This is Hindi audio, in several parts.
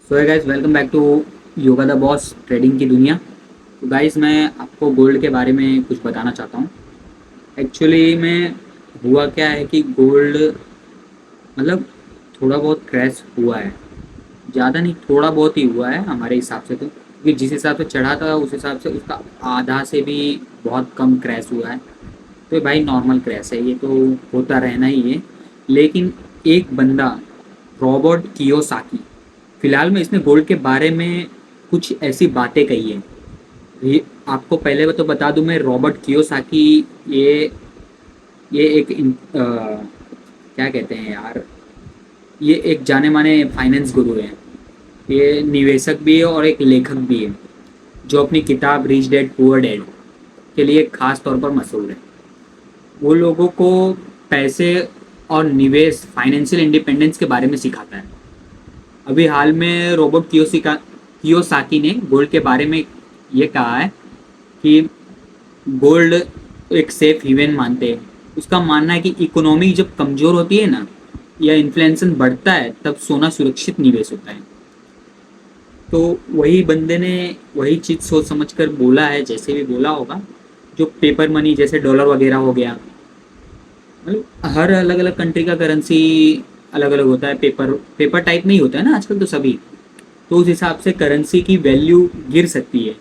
So hi guys, welcome back to yoga the boss trading की दुनिया। तो गाइस, मैं आपको गोल्ड के बारे में कुछ बताना चाहता हूँ। एक्चुअली में हुआ क्या है कि गोल्ड मतलब थोड़ा बहुत क्रैश हुआ है। ज़्यादा नहीं, थोड़ा बहुत ही हुआ है हमारे हिसाब से। तो क्योंकि जिस हिसाब से चढ़ा था उस हिसाब से उसका आधा से भी बहुत कम क्रैश हुआ है। तो ये भाई नॉर्मल क्रैश है, ये तो होता रहना ही है। लेकिन एक बंदा, रॉबर्ट कियोसाकी, फिलहाल में इसने गोल्ड के बारे में कुछ ऐसी बातें कही है। ये आपको पहले तो बता दूं, मैं रॉबर्ट कियोसाकी, ये ये एक क्या कहते हैं यार, ये एक जाने माने फाइनेंस गुरु है। ये निवेशक भी है और एक लेखक भी है, जो अपनी किताब रिच डैड पुअर डैड के लिए खास तौर पर मशहूर है। वो लोगों को पैसे और निवेश, फाइनेंशियल इंडिपेंडेंस के बारे में सिखाता है। अभी हाल में रॉबर्ट कियोसाकी ने गोल्ड के बारे में ये कहा है कि गोल्ड एक सेफ हेवन मानते हैं। उसका मानना है कि इकोनॉमी जब कमज़ोर होती है ना, या इन्फ्लेशन बढ़ता है, तब सोना सुरक्षित निवेश होता है। तो वही बंदे ने वही चीज़ सोच समझ कर बोला है, जैसे भी बोला होगा। जो पेपर मनी जैसे डॉलर वगैरह हो गया, मतलब हर अलग अलग कंट्री का करेंसी अलग अलग होता है। पेपर पेपर टाइप नहीं होता है ना आजकल तो सभी। तो उस हिसाब से करेंसी की वैल्यू गिर सकती है,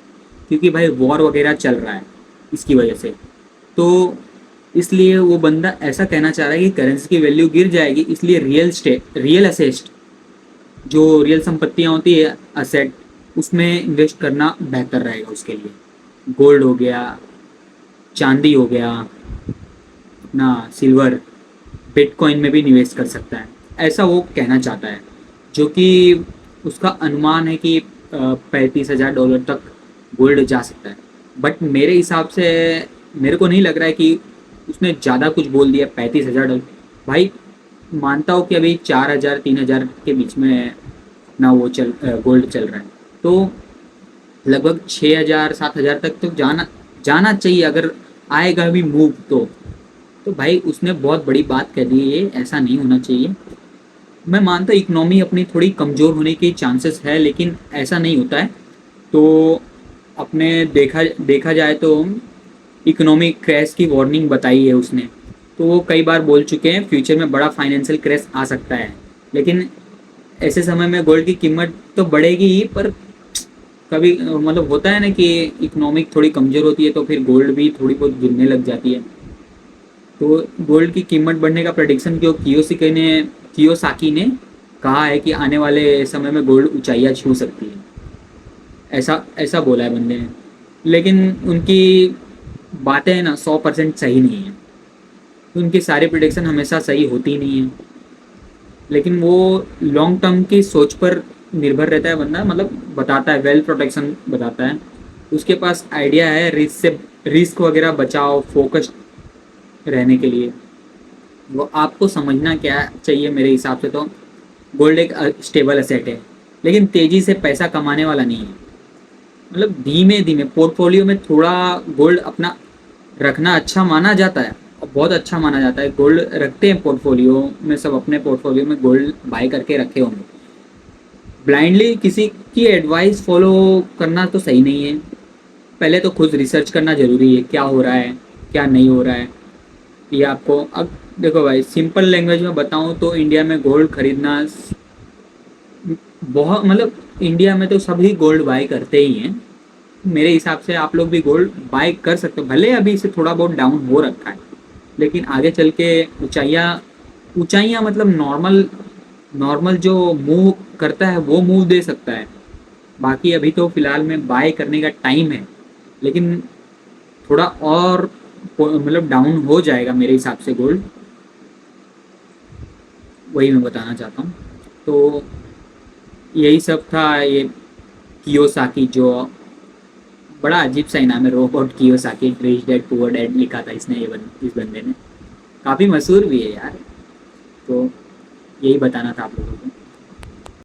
क्योंकि भाई वॉर वगैरह चल रहा है इसकी वजह से। तो इसलिए वो बंदा ऐसा कहना चाह रहा है कि करेंसी की वैल्यू गिर जाएगी, इसलिए रियल असेस्ट, जो रियल संपत्तियाँ होती है, असेट, उसमें इन्वेस्ट करना बेहतर रहेगा उसके लिए। गोल्ड हो गया, चांदी हो गया, अपना सिल्वर, बिटकॉइन में भी निवेश कर सकता है, ऐसा वो कहना चाहता है। जो कि उसका अनुमान है कि 35,000 डॉलर तक गोल्ड जा सकता है। बट मेरे हिसाब से मेरे को नहीं लग रहा है कि उसने ज़्यादा कुछ बोल दिया। 35,000 डॉलर भाई, मानता हूँ कि अभी 4,000 3,000 के बीच में ना वो गोल्ड चल रहा है। तो लगभग 6,000 7,000 तक तो जाना जाना चाहिए, अगर आएगा भी मूव तो भाई उसने बहुत बड़ी बात कह दी है, ऐसा नहीं होना चाहिए। मैं मानता हूँ इकनॉमी अपनी थोड़ी कमज़ोर होने के चांसेस है, लेकिन ऐसा नहीं होता है। तो अपने देखा देखा जाए तो इकोनॉमिक क्रैश की वार्निंग बताई है उसने। तो वो कई बार बोल चुके हैं फ्यूचर में बड़ा फाइनेंशियल क्रैश आ सकता है। लेकिन ऐसे समय में गोल्ड की कीमत तो बढ़ेगी ही, पर कभी मतलब होता है ना कि इकोनॉमिक थोड़ी कमज़ोर होती है तो फिर गोल्ड भी थोड़ी बहुत गिरने लग जाती है। तो गोल्ड की कीमत बढ़ने का प्रेडिक्शन जो कियोसाकी ने कहा है कि आने वाले समय में गोल्ड ऊंचाइयां छू सकती है, ऐसा ऐसा बोला है बंदे ने। लेकिन उनकी बातें ना 100% सही नहीं है। उनकी सारी प्रिडिक्शन हमेशा सही होती नहीं है। लेकिन वो लॉन्ग टर्म की सोच पर निर्भर रहता है बंदा, मतलब बताता है, वेल प्रोटेक्शन बताता है। उसके पास आइडिया है रिस्क वगैरह बचाओ, फोकस रहने के लिए। वो आपको समझना क्या चाहिए मेरे हिसाब से, तो गोल्ड एक स्टेबल एसेट है, लेकिन तेज़ी से पैसा कमाने वाला नहीं है। मतलब धीमे धीमे पोर्टफोलियो में थोड़ा गोल्ड अपना रखना अच्छा माना जाता है, और बहुत अच्छा माना जाता है। गोल्ड रखते हैं पोर्टफोलियो में, सब अपने पोर्टफोलियो में गोल्ड बाय करके रखे होंगे। ब्लाइंडली किसी की एडवाइस फॉलो करना तो सही नहीं है। पहले तो खुद रिसर्च करना ज़रूरी है, क्या हो रहा है क्या नहीं हो रहा है। ये आपको अब देखो भाई, सिंपल लैंग्वेज में बताऊं तो इंडिया में गोल्ड खरीदना बहुत, मतलब इंडिया में तो सभी गोल्ड बाय करते ही हैं। मेरे हिसाब से आप लोग भी गोल्ड बाय कर सकते हो, भले अभी से थोड़ा बहुत डाउन हो रखा है, लेकिन आगे चल के ऊंचाइयाँ ऊंचाइयाँ मतलब नॉर्मल नॉर्मल जो मूव करता है वो मूव दे सकता है। बाकी अभी तो फिलहाल में बाय करने का टाइम है, लेकिन थोड़ा और मतलब डाउन हो जाएगा मेरे हिसाब से गोल्ड। वही मैं बताना चाहता हूँ। तो यही सब था। ये कियोसाकी, जो बड़ा अजीब सा इनाम है, robot Kiyosaki, rich dad poor dad लिखा था इसने, इस बंदे ने। काफ़ी मशहूर भी है यार। तो यही बताना था आप लोगों को।